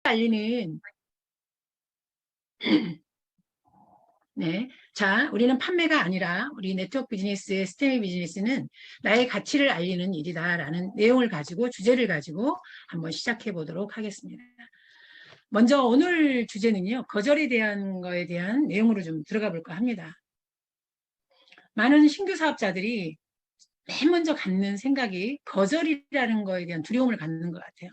알리는 네. 자, 우리는 판매가 아니라 우리 네트워크 비즈니스의 스테미 비즈니스는 나의 가치를 알리는 일이다라는 내용을 가지고 주제를 가지고 한번 시작해 보도록 하겠습니다. 먼저 오늘 주제는요. 거절에 대한 거에 대한 내용으로 좀 들어가 볼까 합니다. 많은 신규 사업자들이 맨 먼저 갖는 생각이 거절이라는 거에 대한 두려움을 갖는 것 같아요.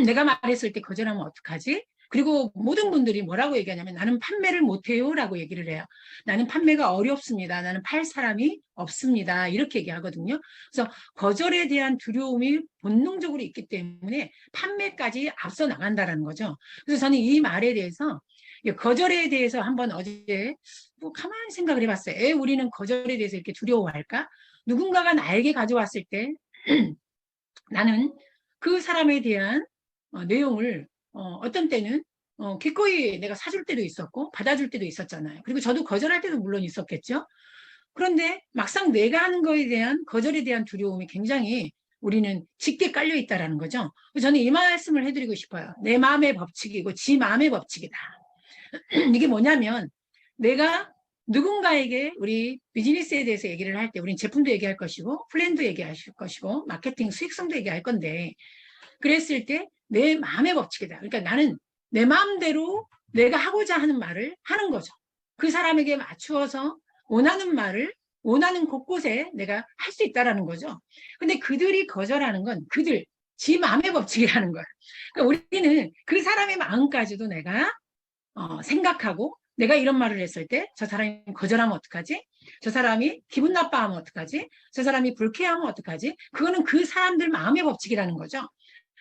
내가 말했을 때 거절하면 어떡하지? 그리고 모든 분들이 뭐라고 얘기하냐면 나는 판매를 못해요 라고 얘기를 해요. 나는 판매가 어렵습니다. 나는 팔 사람이 없습니다. 이렇게 얘기하거든요. 그래서 거절에 대한 두려움이 본능적으로 있기 때문에 판매까지 앞서 나간다는 거죠. 그래서 저는 이 말에 대해서 거절에 대해서 한번 어제 뭐 가만히 생각을 해봤어요. 우리는 거절에 대해서 이렇게 두려워할까? 누군가가 나에게 가져왔을 때 나는 그 사람에 대한 내용을 어떤 때는 기꺼이 내가 사줄 때도 있었고 받아줄 때도 있었잖아요. 그리고 저도 거절할 때도 물론 있었겠죠. 그런데 막상 내가 하는 거에 대한 거절에 대한 두려움이 굉장히 우리는 짙게 깔려 있다라는 거죠. 저는 이 말씀을 해드리고 싶어요. 내 마음의 법칙이고 지 마음의 법칙이다. 이게 뭐냐면 내가 누군가에게 우리 비즈니스에 대해서 얘기를 할 때 우린 제품도 얘기할 것이고 플랜도 얘기할 것이고 마케팅 수익성도 얘기할 건데 그랬을 때 내 마음의 법칙이다. 그러니까 나는 내 마음대로 내가 하고자 하는 말을 하는 거죠. 그 사람에게 맞추어서 원하는 말을 원하는 곳곳에 내가 할 수 있다라는 거죠. 근데 그들이 거절하는 건 그들 지 마음의 법칙이라는 거야. 그러니까 우리는 그 사람의 마음까지도 내가 생각하고 내가 이런 말을 했을 때 저 사람이 거절하면 어떡하지? 저 사람이 기분 나빠하면 어떡하지? 저 사람이 불쾌하면 어떡하지? 그거는 그 사람들 마음의 법칙이라는 거죠.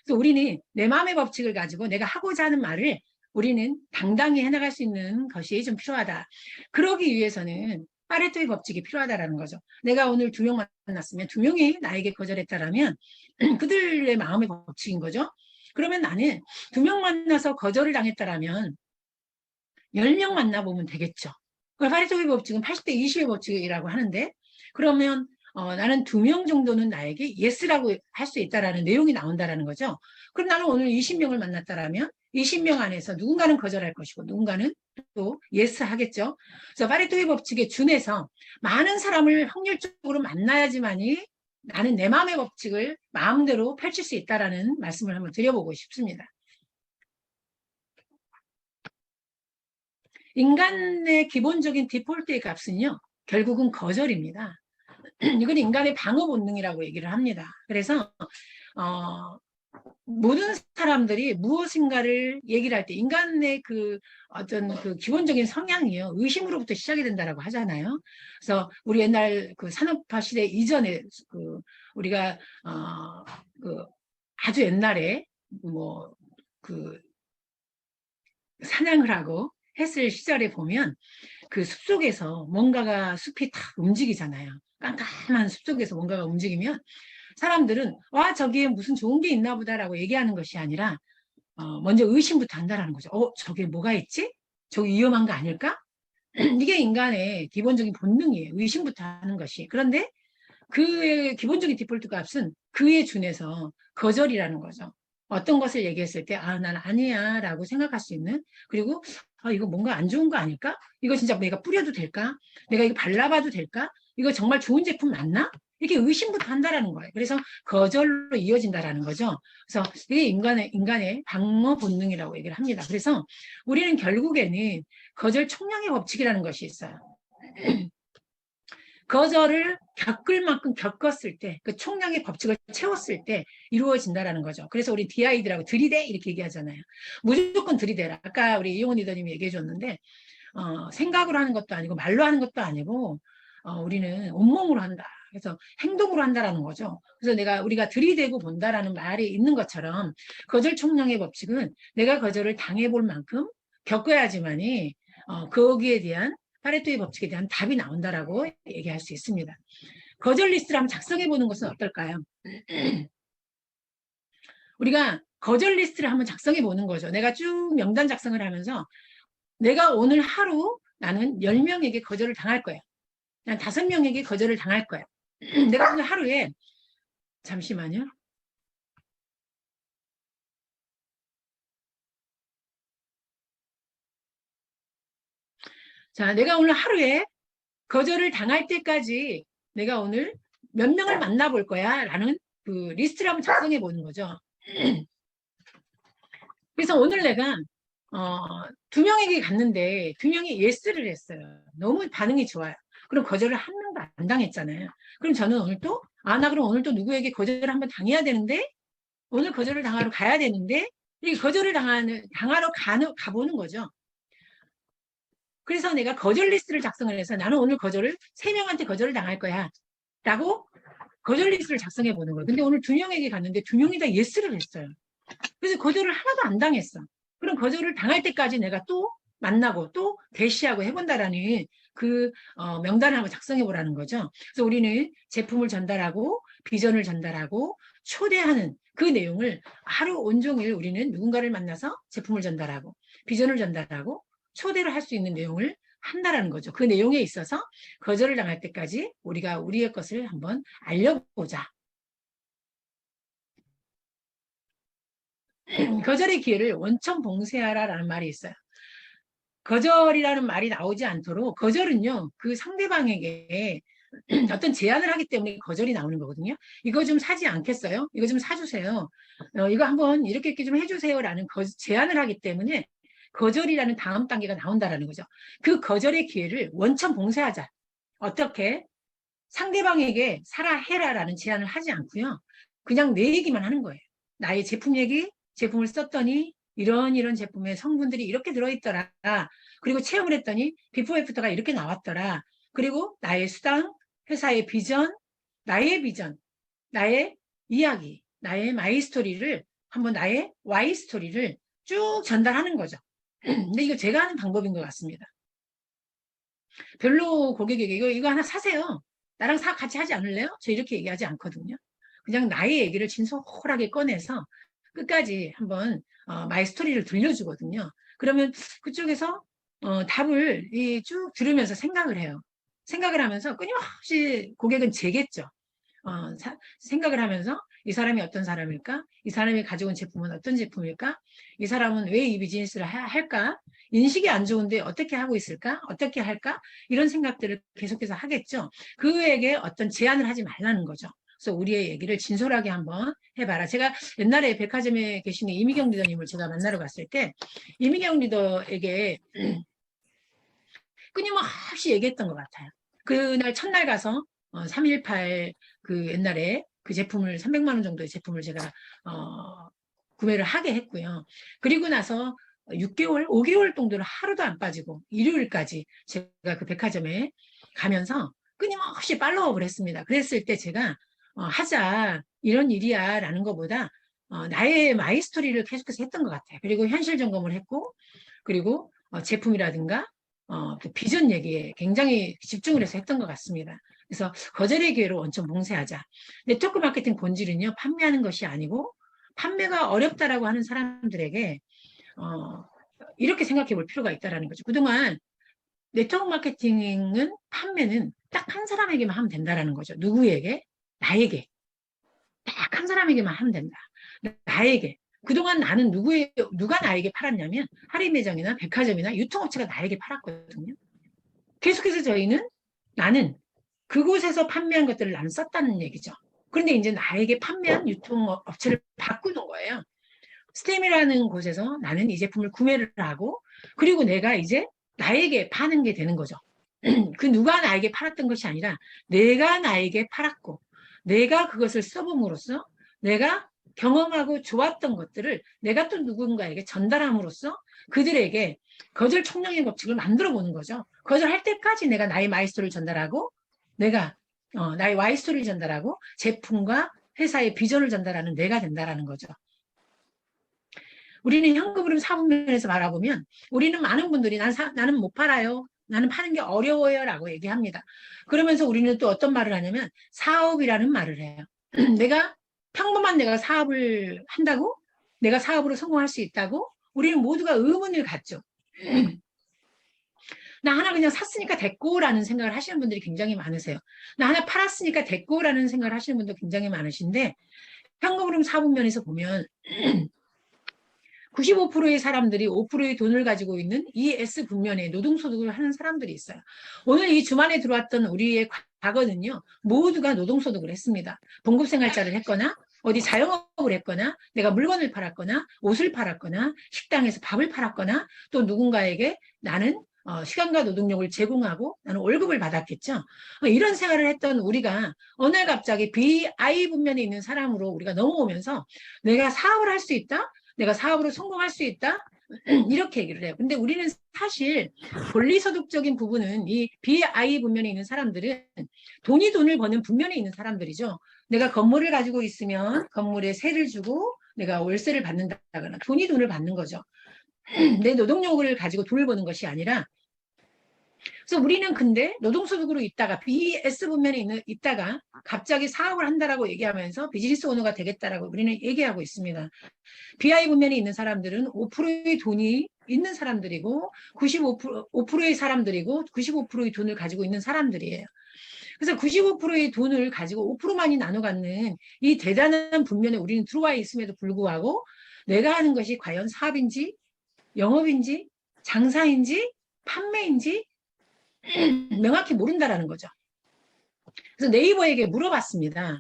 그래서 우리는 내 마음의 법칙을 가지고 내가 하고자 하는 말을 우리는 당당히 해나갈 수 있는 것이 좀 필요하다. 그러기 위해서는 파레토의 법칙이 필요하다라는 거죠. 내가 오늘 2명 만났으면 2명이 나에게 거절했다라면 그들의 마음의 법칙인 거죠. 그러면 나는 2명 만나서 거절을 당했다라면 10명 만나보면 되겠죠. 파리토의 법칙은 80대 20의 법칙이라고 하는데 그러면 나는 2명 정도는 나에게 예스라고 할 수 있다라는 내용이 나온다라는 거죠. 그럼 나는 오늘 20명을 만났다라면 20명 안에서 누군가는 거절할 것이고 누군가는 또 예스 하겠죠. 그래서 파리토의 법칙에 준해서 많은 사람을 확률적으로 만나야지만이 나는 내 마음의 법칙을 마음대로 펼칠 수 있다라는 말씀을 한번 드려보고 싶습니다. 인간의 기본적인 디폴트의 값은요, 결국은 거절입니다. 이건 인간의 방어 본능이라고 얘기를 합니다. 그래서 모든 사람들이 무엇인가를 얘기를 할 때 인간의 그 어떤 그 기본적인 성향이요 의심으로부터 시작이 된다라고 하잖아요. 그래서 우리 옛날 그 산업화 시대 이전에 그 우리가 그 아주 옛날에 뭐 그 사냥을 하고 했을 시절에 보면 그 숲속에서 뭔가가 숲이 탁 움직이잖아요. 깜깜한 숲속에서 뭔가가 움직이면 사람들은 와 저기에 무슨 좋은 게 있나 보다라고 얘기하는 것이 아니라 먼저 의심부터 한다라는 거죠. 저게 뭐가 있지? 저기 위험한 거 아닐까? 이게 인간의 기본적인 본능이에요. 의심부터 하는 것이. 그런데 그의 기본적인 디폴트 값은 그에 준해서 거절이라는 거죠. 어떤 것을 얘기했을 때, 난 아니야 라고 생각할 수 있는, 그리고, 이거 뭔가 안 좋은 거 아닐까? 이거 진짜 내가 뿌려도 될까? 내가 이거 발라봐도 될까? 이거 정말 좋은 제품 맞나? 이렇게 의심부터 한다라는 거예요. 그래서 거절로 이어진다라는 거죠. 그래서 이게 인간의 방어 본능이라고 얘기를 합니다. 그래서 우리는 결국에는 거절 총량의 법칙이라는 것이 있어요. 거절을 겪을 만큼 겪었을 때, 그 총량의 법칙을 채웠을 때 이루어진다라는 거죠. 그래서 우리 DID라고 들이대 이렇게 얘기하잖아요. 무조건 들이대라. 아까 우리 이용원 리더님이 얘기해 줬는데 생각으로 하는 것도 아니고 말로 하는 것도 아니고 우리는 온몸으로 한다. 그래서 행동으로 한다라는 거죠. 그래서 우리가 들이대고 본다라는 말이 있는 것처럼 거절 총량의 법칙은 내가 거절을 당해볼 만큼 겪어야지만이 거기에 대한 파레토의 법칙에 대한 답이 나온다라고 얘기할 수 있습니다. 거절 리스트를 한번 작성해 보는 것은 어떨까요? 우리가 거절 리스트를 한번 작성해 보는 거죠. 내가 쭉 명단 작성을 하면서 내가 오늘 하루 나는 10명에게 거절을 당할 거야. 난 5명에게 거절을 당할 거야. 내가 오늘 하루에 잠시만요. 자, 내가 오늘 하루에 거절을 당할 때까지 내가 오늘 몇 명을 만나볼 거야 라는 그 리스트를 한번 작성해 보는 거죠. 그래서 오늘 내가 2명에게 갔는데 2명이 예스를 했어요. 너무 반응이 좋아요. 그럼 거절을 한 명도 안 당했잖아요. 그럼 저는 오늘 또 나 그럼 오늘 또 누구에게 거절을 한번 당해야 되는데 오늘 거절을 당하러 가야 되는데 이렇게 거절을 당하러 가보는 거죠. 그래서 내가 거절 리스트를 작성을 해서 나는 오늘 3명한테 거절을 당할 거야 라고 거절 리스트를 작성해 보는 거예요. 근데 오늘 2명에게 갔는데 2명이 다 예스를 했어요. 그래서 거절을 하나도 안 당했어. 그럼 거절을 당할 때까지 내가 또 만나고 또 대시하고 해본다라는 그 명단을 한번 작성해 보라는 거죠. 그래서 우리는 제품을 전달하고 비전을 전달하고 초대하는 그 내용을 하루 온종일 우리는 누군가를 만나서 제품을 전달하고 비전을 전달하고 초대를 할 수 있는 내용을 한다라는 거죠. 그 내용에 있어서 거절을 당할 때까지 우리가 우리의 것을 한번 알려보자. 거절의 기회를 원천 봉쇄하라라는 말이 있어요. 거절이라는 말이 나오지 않도록 거절은요 그 상대방에게 어떤 제안을 하기 때문에 거절이 나오는 거거든요. 이거 좀 사지 않겠어요? 이거 좀 사주세요. 이거 한번 이렇게 좀 해주세요라는 제안을 하기 때문에 거절이라는 다음 단계가 나온다라는 거죠. 그 거절의 기회를 원천 봉쇄하자. 어떻게? 상대방에게 사라 해라라는 제안을 하지 않고요. 그냥 내 얘기만 하는 거예요. 나의 제품 얘기, 제품을 썼더니 이런 제품의 성분들이 이렇게 들어있더라. 그리고 체험을 했더니 비포 애프터가 이렇게 나왔더라. 그리고 나의 수당, 회사의 비전, 나의 비전, 나의 이야기, 나의 마이 스토리를 한번 나의 와이 스토리를 쭉 전달하는 거죠. 근데 이거 제가 하는 방법인 것 같습니다. 별로 고객에게 이거 하나 사세요. 나랑 같이 하지 않을래요? 저 이렇게 얘기하지 않거든요. 그냥 나의 얘기를 진솔하게 꺼내서 끝까지 한번 마이 스토리를 들려주거든요. 그러면 그쪽에서 답을 쭉 들으면서 생각을 해요. 생각을 하면서 끊임없이 고객은 제겠죠. 생각을 하면서 이 사람이 어떤 사람일까? 이 사람이 가지고 온 제품은 어떤 제품일까? 이 사람은 왜 이 비즈니스를 할까? 인식이 안 좋은데 어떻게 하고 있을까? 어떻게 할까? 이런 생각들을 계속해서 하겠죠. 그에게 어떤 제안을 하지 말라는 거죠. 그래서 우리의 얘기를 진솔하게 한번 해봐라. 제가 옛날에 백화점에 계시는 이미경 리더님을 제가 만나러 갔을 때 이미경 리더에게 끊임없이 얘기했던 것 같아요. 그날 첫날 가서 318 그 옛날에 그 제품을 300만 원 정도의 제품을 제가 구매를 하게 했고요. 그리고 나서 6개월, 5개월 정도를 하루도 안 빠지고 일요일까지 제가 그 백화점에 가면서 끊임없이 팔로우업을 했습니다. 그랬을 때 제가 하자 이런 일이야 라는 것보다 나의 마이 스토리를 계속해서 했던 것 같아요. 그리고 현실 점검을 했고 그리고 제품이라든가 그 비전 얘기에 굉장히 집중을 해서 했던 것 같습니다. 그래서 거절의 기회로 원천 봉쇄하자. 네트워크 마케팅 본질은요, 판매하는 것이 아니고 판매가 어렵다라고 하는 사람들에게 이렇게 생각해 볼 필요가 있다는 거죠. 그동안 네트워크 마케팅은 판매는 딱 한 사람에게만 하면 된다는 거죠. 누구에게? 나에게. 딱 한 사람에게만 하면 된다. 나에게. 그동안 나는 누가 나에게 팔았냐면 할인 매장이나 백화점이나 유통업체가 나에게 팔았거든요. 계속해서 나는 그곳에서 판매한 것들을 나는 썼다는 얘기죠. 그런데 이제 나에게 판매한 유통업체를 바꾸는 거예요. 스템이라는 곳에서 나는 이 제품을 구매를 하고 그리고 내가 이제 나에게 파는 게 되는 거죠. 그 누가 나에게 팔았던 것이 아니라 내가 나에게 팔았고 내가 그것을 써봄으로써 내가 경험하고 좋았던 것들을 내가 또 누군가에게 전달함으로써 그들에게 거절 총량의 법칙을 만들어 보는 거죠. 거절할 때까지 내가 나의 마이스토리를 전달하고 내가 나의 와이스토리를 전달하고 제품과 회사의 비전을 전달하는 내가 된다라는 거죠. 우리는 현금흐름 사분면에서 바라보면 우리는 많은 분들이 나는 못 팔아요. 나는 파는 게 어려워요 라고 얘기합니다. 그러면서 우리는 또 어떤 말을 하냐면 사업이라는 말을 해요. 평범한 내가 사업을 한다고? 내가 사업으로 성공할 수 있다고? 우리는 모두가 의문을 갖죠. 나 하나 그냥 샀으니까 됐고라는 생각을 하시는 분들이 굉장히 많으세요. 나 하나 팔았으니까 됐고라는 생각을 하시는 분도 굉장히 많으신데 현금흐름 사분면에서 보면 95%의 사람들이 5%의 돈을 가지고 있는 이 S 분면의 노동소득을 하는 사람들이 있어요. 오늘 이 주말에 들어왔던 우리의 과거는요, 모두가 노동소득을 했습니다. 봉급생활자를 했거나, 어디 자영업을 했거나, 내가 물건을 팔았거나, 옷을 팔았거나, 식당에서 밥을 팔았거나, 또 누군가에게 나는 시간과 노동력을 제공하고 나는 월급을 받았겠죠. 이런 생활을 했던 우리가 어느 날 갑자기 BI 분면에 있는 사람으로 우리가 넘어오면서 내가 사업을 할 수 있다? 내가 사업으로 성공할 수 있다? 이렇게 얘기를 해요. 근데 우리는 사실 권리소득적인 부분은 이 BI 분면에 있는 사람들은 돈을 버는 분면에 있는 사람들이죠. 내가 건물을 가지고 있으면 건물에 세를 주고 내가 월세를 받는다거나 돈을 받는 거죠. 내 노동력을 가지고 돈을 버는 것이 아니라 그래서 우리는 근데 노동소득으로 있다가 BS 분면에 있다가 갑자기 사업을 한다라고 얘기하면서 비즈니스 오너가 되겠다라고 우리는 얘기하고 있습니다. BI 분면에 있는 사람들은 5%의 돈이 있는 사람들이고 95%의 사람들이고 95%의 돈을 가지고 있는 사람들이에요. 그래서 95%의 돈을 가지고 5%만이 나눠 갖는 이 대단한 분면에 우리는 들어와 있음에도 불구하고 내가 하는 것이 과연 사업인지 영업인지 장사인지 판매인지 명확히 모른다라는 거죠. 그래서 네이버에게 물어봤습니다.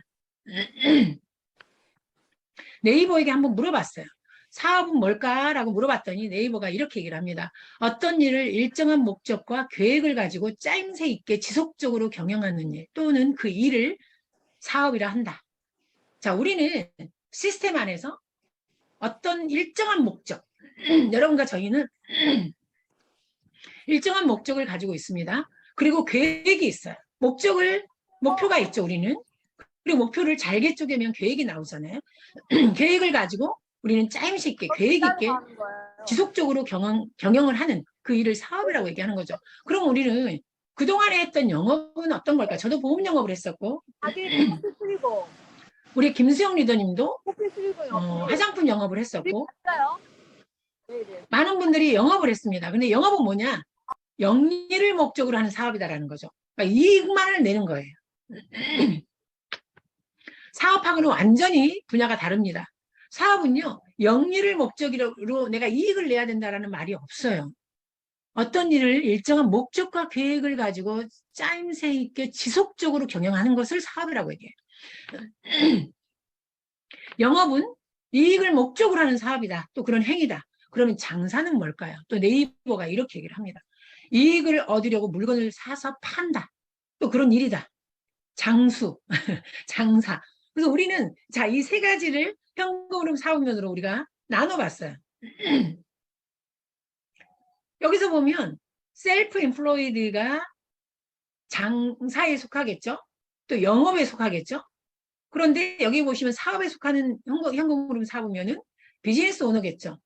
네이버에게 한번 물어봤어요. 사업은 뭘까라고 물어봤더니 네이버가 이렇게 얘기를 합니다. 어떤 일을 일정한 목적과 계획을 가지고 짜임새 있게 지속적으로 경영하는 일 또는 그 일을 사업이라 한다. 자, 우리는 시스템 안에서 어떤 일정한 목적, 여러분과 저희는 일정한 목적을 가지고 있습니다. 그리고 계획이 있어요. 목표가 있죠, 우리는. 그리고 목표를 잘게 쪼개면 계획이 나오잖아요. 계획을 가지고 우리는 짜임새 있게, 계획 있게 지속적으로 경영을 하는 그 일을 사업이라고 얘기하는 거죠. 그럼 우리는 그동안에 했던 영업은 어떤 걸까? 저도 보험 영업을 했었고, 우리 김수영 리더님도 화장품 영업을 했었고, 많은 분들이 영업을 했습니다. 근데 영업은 뭐냐? 영리를 목적으로 하는 사업이다라는 거죠. 그러니까 이익만을 내는 거예요. 사업하고는 완전히 분야가 다릅니다. 사업은요, 영리를 목적으로 내가 이익을 내야 된다라는 말이 없어요. 어떤 일을 일정한 목적과 계획을 가지고 짜임새 있게 지속적으로 경영하는 것을 사업이라고 얘기해요. 영업은 이익을 목적으로 하는 사업이다. 또 그런 행위다. 그러면 장사는 뭘까요? 또 네이버가 이렇게 얘기를 합니다. 이익을 얻으려고 물건을 사서 판다. 또 그런 일이다. 장수, 장사. 그래서 우리는 자, 이 세 가지를 현금흐름 사업면으로 우리가 나눠봤어요. 여기서 보면 셀프 인플로이드가 장사에 속하겠죠. 또 영업에 속하겠죠. 그런데 여기 보시면 사업에 속하는 현금흐름 사업이면은 비즈니스 오너겠죠.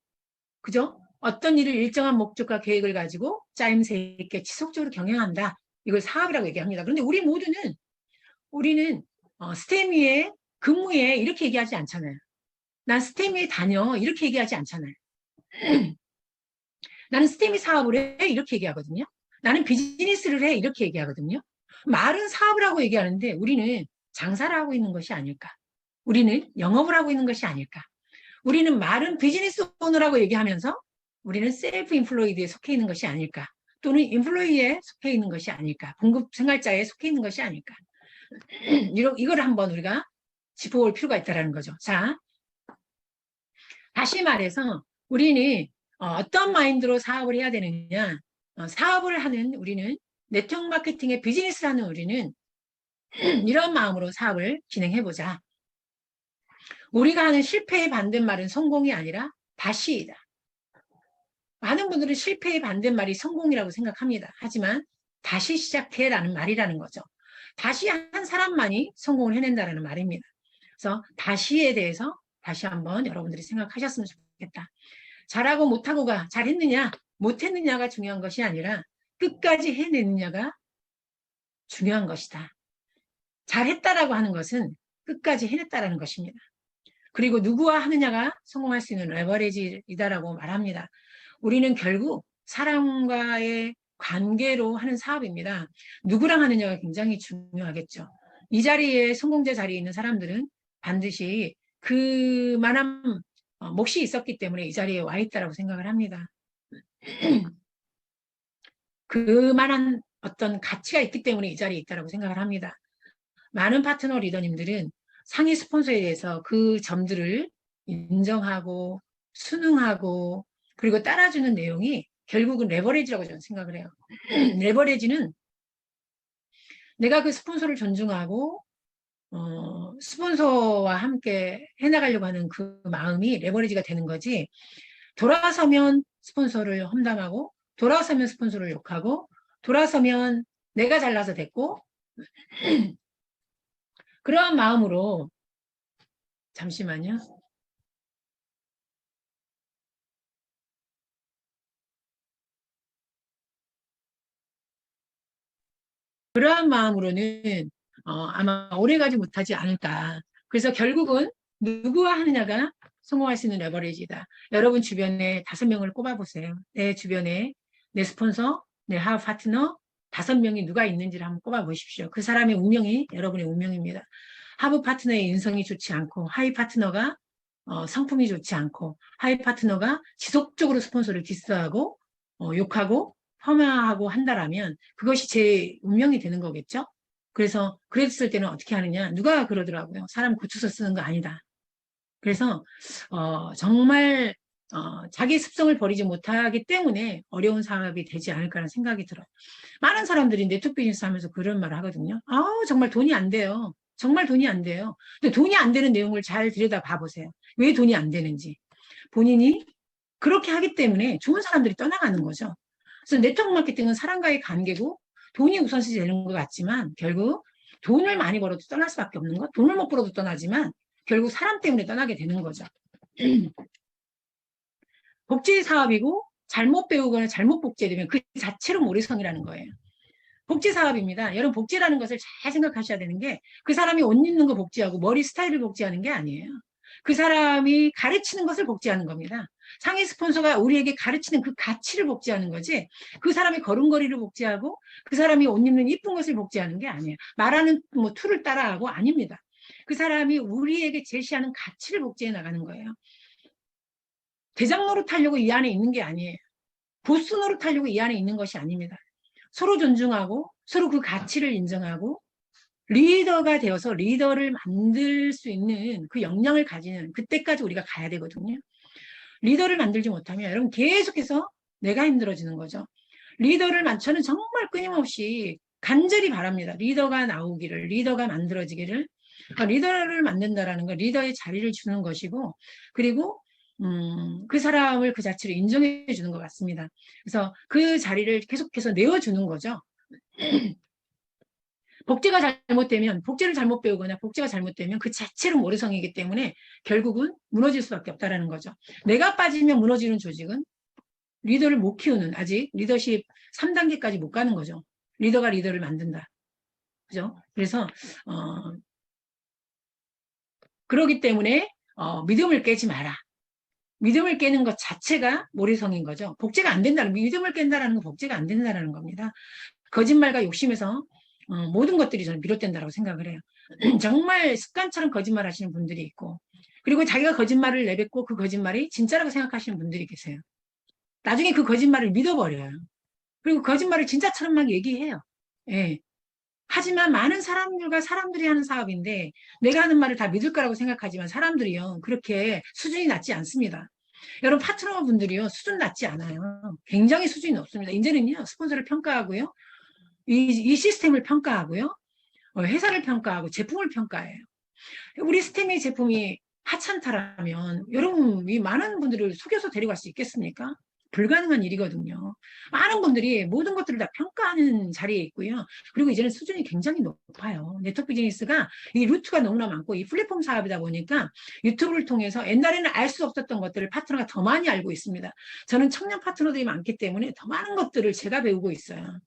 그죠? 어떤 일을 일정한 목적과 계획을 가지고 짜임새 있게 지속적으로 경영한다. 이걸 사업이라고 얘기합니다. 그런데 우리는 스테미에 근무해 이렇게 얘기하지 않잖아요. 난 스테미에 다녀 이렇게 얘기하지 않잖아요. 나는 스테미 사업을 해 이렇게 얘기하거든요. 나는 비즈니스를 해 이렇게 얘기하거든요. 말은 사업을 하고 얘기하는데 우리는 장사를 하고 있는 것이 아닐까. 우리는 영업을 하고 있는 것이 아닐까. 우리는 말은 비즈니스 오너라고 얘기하면서 우리는 셀프 인플로이드에 속해 있는 것이 아닐까. 또는 인플로이에 속해 있는 것이 아닐까. 봉급 생활자에 속해 있는 것이 아닐까. 이걸 한번 우리가 짚어볼 필요가 있다는 거죠. 자, 다시 말해서 우리는 어떤 마인드로 사업을 해야 되느냐. 사업을 하는 우리는 네트워크 마케팅의 비즈니스를 하는 우리는 이런 마음으로 사업을 진행해보자. 우리가 하는 실패의 반대말은 성공이 아니라 다시이다. 많은 분들은 실패의 반대말이 성공이라고 생각합니다. 하지만 다시 시작해라는 말이라는 거죠. 다시 한 사람만이 성공을 해낸다는 말입니다. 그래서 다시에 대해서 다시 한번 여러분들이 생각하셨으면 좋겠다. 잘하고 못하고가 잘했느냐 못했느냐가 중요한 것이 아니라 끝까지 해내느냐가 중요한 것이다. 잘했다라고 하는 것은 끝까지 해냈다라는 것입니다. 그리고 누구와 하느냐가 성공할 수 있는 레버리지이다라고 말합니다. 우리는 결국 사람과의 관계로 하는 사업입니다. 누구랑 하느냐가 굉장히 중요하겠죠. 이 자리에 성공자 자리에 있는 사람들은 반드시 그만한 몫이 있었기 때문에 이 자리에 와 있다라고 생각을 합니다. 그만한 어떤 가치가 있기 때문에 이 자리에 있다라고 생각을 합니다. 많은 파트너 리더님들은 상위 스폰서에 대해서 그 점들을 인정하고 순응하고 그리고 따라주는 내용이 결국은 레버리지라고 저는 생각을 해요. 레버리지는 내가 그 스폰서를 존중하고 스폰서와 함께 해나가려고 하는 그 마음이 레버리지가 되는 거지. 돌아서면 스폰서를 험담하고 돌아서면 스폰서를 욕하고 돌아서면 내가 잘나서 됐고 그러한 마음으로 잠시만요. 그러한 마음으로는 아마 오래가지 못하지 않을까. 그래서 결국은 누구와 하느냐가 성공할 수 있는 레버리지다. 여러분 주변에 5명을 꼽아보세요. 내 주변에 내 스폰서, 내 하우 파트너 5명이 누가 있는지를 한번 꼽아보십시오. 그 사람의 운명이 여러분의 운명입니다. 하부 파트너의 인성이 좋지 않고 하위 파트너가 성품이 좋지 않고 하위 파트너가 지속적으로 스폰서를 디스하고 욕하고 폄하하고 한다라면 그것이 제 운명이 되는 거겠죠. 그래서 그랬을 때는 어떻게 하느냐. 누가 그러더라고요. 사람 고쳐서 쓰는 거 아니다. 그래서 정말 자기 습성을 버리지 못하기 때문에 어려운 사업이 되지 않을까라는 생각이 들어요. 많은 사람들이 네트워크 비즈니스 하면서 그런 말을 하거든요. 아우 정말 돈이 안 돼요. 정말 돈이 안 돼요. 근데 돈이 안 되는 내용을 잘 들여다 봐보세요. 왜 돈이 안 되는지. 본인이 그렇게 하기 때문에 좋은 사람들이 떠나가는 거죠. 그래서 네트워크 마케팅은 사람과의 관계고 돈이 우선시 되는 것 같지만 결국 돈을 많이 벌어도 떠날 수밖에 없는 것. 돈을 못 벌어도 떠나지만 결국 사람 때문에 떠나게 되는 거죠. 복지 사업이고 잘못 배우거나 잘못 복제되면 그 자체로 모래성이라는 거예요. 복지 사업입니다. 여러분 복지라는 것을 잘 생각하셔야 되는 게 그 사람이 옷 입는 거 복지하고 머리 스타일을 복지하는 게 아니에요. 그 사람이 가르치는 것을 복지하는 겁니다. 상위 스폰서가 우리에게 가르치는 그 가치를 복지하는 거지 그 사람이 걸음걸이를 복지하고 그 사람이 옷 입는 이쁜 것을 복지하는 게 아니에요. 말하는 뭐 툴을 따라하고 아닙니다. 그 사람이 우리에게 제시하는 가치를 복지해 나가는 거예요. 대장 노릇하려고 이 안에 있는 게 아니에요. 보스 노릇하려고 이 안에 있는 것이 아닙니다. 서로 존중하고 서로 그 가치를 인정하고 리더가 되어서 리더를 만들 수 있는 그 역량을 가지는 그때까지 우리가 가야 되거든요. 리더를 만들지 못하면 여러분 계속해서 내가 힘들어지는 거죠. 리더를 저는 정말 끊임없이 간절히 바랍니다. 리더가 나오기를, 리더가 만들어지기를. 리더를 만든다라는 건 리더의 자리를 주는 것이고 그리고 그 사람을 그 자체로 인정해 주는 것 같습니다. 그래서 그 자리를 계속해서 내어주는 거죠. 복제가 잘못되면 복제를 잘못 배우거나 복제가 잘못되면 그 자체로 모래성이기 때문에 결국은 무너질 수밖에 없다는 거죠. 내가 빠지면 무너지는 조직은 리더를 못 키우는 아직 리더십 3단계까지 못 가는 거죠. 리더가 리더를 만든다. 그죠? 그래서 그러기 때문에 믿음을 깨지 마라. 믿음을 깨는 것 자체가 모래성인 거죠. 복제가 안 된다는 믿음을 깬다는 건 복제가 안 된다는 겁니다. 거짓말과 욕심에서 모든 것들이 저는 비롯된다고 생각을 해요. 정말 습관처럼 거짓말 하시는 분들이 있고 그리고 자기가 거짓말을 내뱉고 그 거짓말이 진짜라고 생각하시는 분들이 계세요. 나중에 그 거짓말을 믿어버려요. 그리고 거짓말을 진짜처럼 막 얘기해요. 예. 하지만 많은 사람들과 사람들이 하는 사업인데 내가 하는 말을 다 믿을 거라고 생각하지만 사람들이요. 그렇게 수준이 낮지 않습니다. 여러분 파트너분들이요. 수준 낮지 않아요. 굉장히 수준이 높습니다. 이제는요. 스폰서를 평가하고요. 이 시스템을 평가하고요. 회사를 평가하고 제품을 평가해요. 우리 스템의 제품이 하찮다라면 여러분 이 많은 분들을 속여서 데려갈 수 있겠습니까? 불가능한 일이거든요. 많은 분들이 모든 것들을 다 평가하는 자리에 있고요. 그리고 이제는 수준이 굉장히 높아요. 네트워크 비즈니스가 이 루트가 너무나 많고 이 플랫폼 사업이다 보니까 유튜브를 통해서 옛날에는 알 수 없었던 것들을 파트너가 더 많이 알고 있습니다. 저는 청년 파트너들이 많기 때문에 더 많은 것들을 제가 배우고 있어요.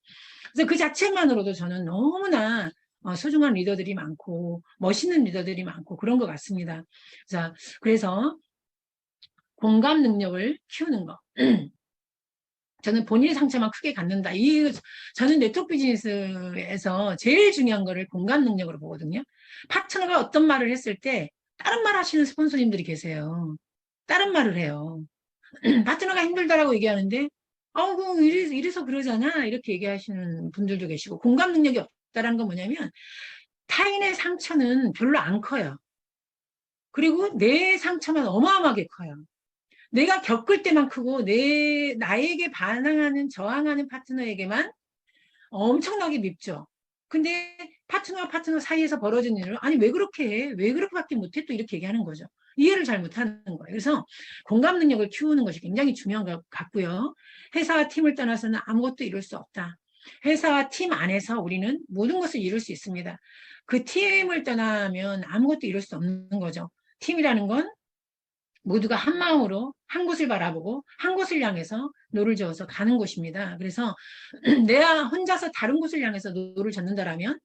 그래서 그 자체만으로도 저는 너무나 소중한 리더들이 많고 멋있는 리더들이 많고 그런 것 같습니다. 자, 그래서 공감 능력을 키우는 거. 저는 본인의 상처만 크게 갖는다. 저는 네트워크 비즈니스에서 제일 중요한 거를 공감 능력으로 보거든요. 파트너가 어떤 말을 했을 때 다른 말 하시는 스폰서님들이 계세요. 다른 말을 해요. 파트너가 힘들다라고 얘기하는데, 그 이래서 그러잖아. 이렇게 얘기하시는 분들도 계시고, 공감 능력이 없다라는 건 뭐냐면, 타인의 상처는 별로 안 커요. 그리고 내 상처만 어마어마하게 커요. 내가 겪을 때만 크고, 나에게 반항하는, 저항하는 파트너에게만 엄청나게 밉죠. 근데 파트너와 파트너 사이에서 벌어진 일을, 아니, 왜 그렇게 해? 왜 그렇게밖에 못해? 또 이렇게 얘기하는 거죠. 이해를 잘 못하는 거예요. 그래서 공감 능력을 키우는 것이 굉장히 중요한 것 같고요. 회사와 팀을 떠나서는 아무것도 이룰 수 없다. 회사와 팀 안에서 우리는 모든 것을 이룰 수 있습니다. 그 팀을 떠나면 아무것도 이룰 수 없는 거죠. 팀이라는 건 모두가 한 마음으로 한 곳을 바라보고 한 곳을 향해서 노를 저어서 가는 곳입니다. 그래서 내가 혼자서 다른 곳을 향해서 노를 젓는다라면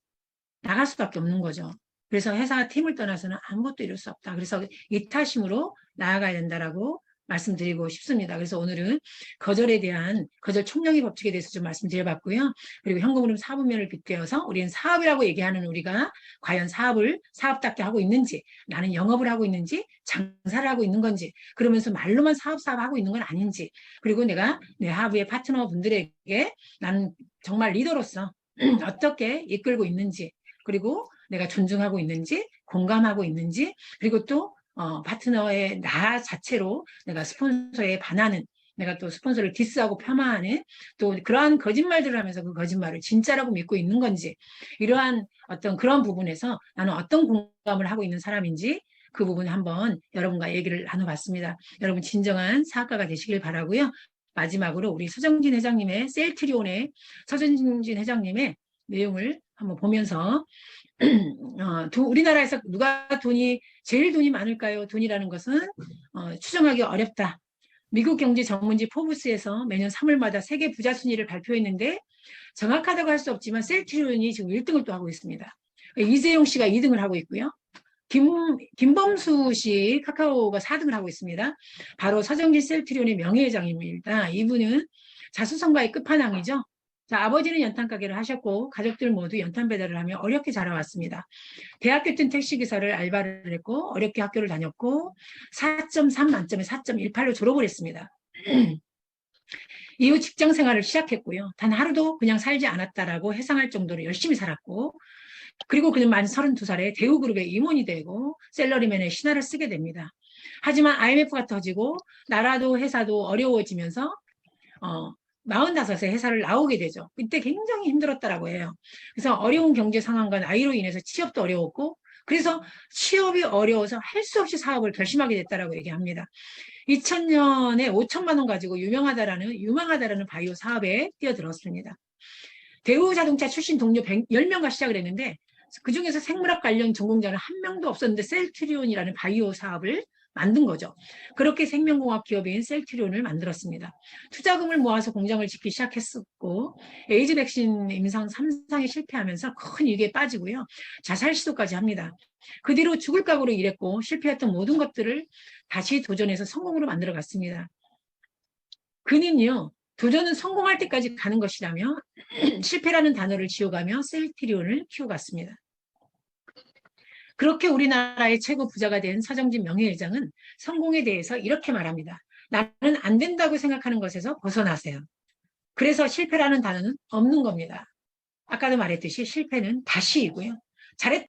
나갈 수밖에 없는 거죠. 그래서 회사와 팀을 떠나서는 아무것도 이룰 수 없다. 그래서 이타심으로 나아가야 된다라고 말씀드리고 싶습니다. 그래서 오늘은 거절에 대한 거절 총량의 법칙에 대해서 좀 말씀드려봤고요. 그리고 현금흐름 사분면을 빗대어서 우리는 사업이라고 얘기하는 우리가 과연 사업을 사업답게 하고 있는지, 나는 영업을 하고 있는지, 장사를 하고 있는 건지, 그러면서 말로만 사업 하고 있는 건 아닌지, 그리고 내가 내 하부의 파트너 분들에게 나는 정말 리더로서 어떻게 이끌고 있는지, 그리고 내가 존중하고 있는지, 공감하고 있는지, 그리고 또 파트너의 나 자체로 내가 스폰서에 반하는, 내가 또 스폰서를 디스하고 폄하하는, 또 그러한 거짓말들을 하면서 그 거짓말을 진짜라고 믿고 있는 건지, 이러한 어떤 그런 부분에서 나는 어떤 공감을 하고 있는 사람인지 그 부분 한번 여러분과 얘기를 나눠봤습니다. 여러분 진정한 사업가가 되시길 바라고요. 마지막으로 우리 서정진 회장님의 셀트리온의 서정진 회장님의 내용을 한번 보면서 우리나라에서 누가 제일 돈이 많을까요? 돈이라는 것은 추정하기 어렵다. 미국 경제 전문지 포브스에서 매년 3월마다 세계 부자 순위를 발표했는데 정확하다고 할 수 없지만 셀트리온이 지금 1등을 또 하고 있습니다. 이재용 씨가 2등을 하고 있고요. 김범수 씨 카카오가 4등을 하고 있습니다. 바로 서정진 셀트리온의 명예회장입니다. 이분은 자수성가의 끝판왕이죠. 자, 아버지는 연탄 가게를 하셨고 가족들 모두 연탄 배달을 하며 어렵게 자라왔습니다. 대학교 땐 택시기사를 알바를 했고 어렵게 학교를 다녔고 4.3 만점에 4.18로 졸업을 했습니다. 이후 직장 생활을 시작했고요. 단 하루도 그냥 살지 않았다라고 해상할 정도로 열심히 살았고, 그리고 그는 만 32살에 대우그룹의 임원이 되고 셀러리맨의 신화를 쓰게 됩니다. 하지만 IMF가 터지고 나라도 회사도 어려워지면서 45세 회사를 나오게 되죠. 그때 굉장히 힘들었다라고 해요. 그래서 어려운 경제 상황과 나이로 인해서 취업도 어려웠고, 그래서 취업이 어려워서 할 수 없이 사업을 결심하게 됐다라고 얘기합니다. 2000년에 5천만 원 가지고 유망하다라는 바이오 사업에 뛰어들었습니다. 대우자동차 출신 동료 10명과 시작을 했는데 그중에서 생물학 관련 전공자는 한 명도 없었는데 셀트리온이라는 바이오 사업을 만든 거죠. 그렇게 생명공학 기업인 셀트리온을 만들었습니다. 투자금을 모아서 공장을 짓기 시작했었고 에이즈 백신 임상 3상에 실패하면서 큰 위기에 빠지고요. 자살 시도까지 합니다. 그 뒤로 죽을 각오로 일했고 실패했던 모든 것들을 다시 도전해서 성공으로 만들어갔습니다. 그는요. 도전은 성공할 때까지 가는 것이라며 실패라는 단어를 지워가며 셀트리온을 키워갔습니다. 그렇게 우리나라의 최고 부자가 된 서정진 명예회장은 성공에 대해서 이렇게 말합니다. 나는 안 된다고 생각하는 것에서 벗어나세요. 그래서 실패라는 단어는 없는 겁니다. 아까도 말했듯이 실패는 다시이고요. 잘했다.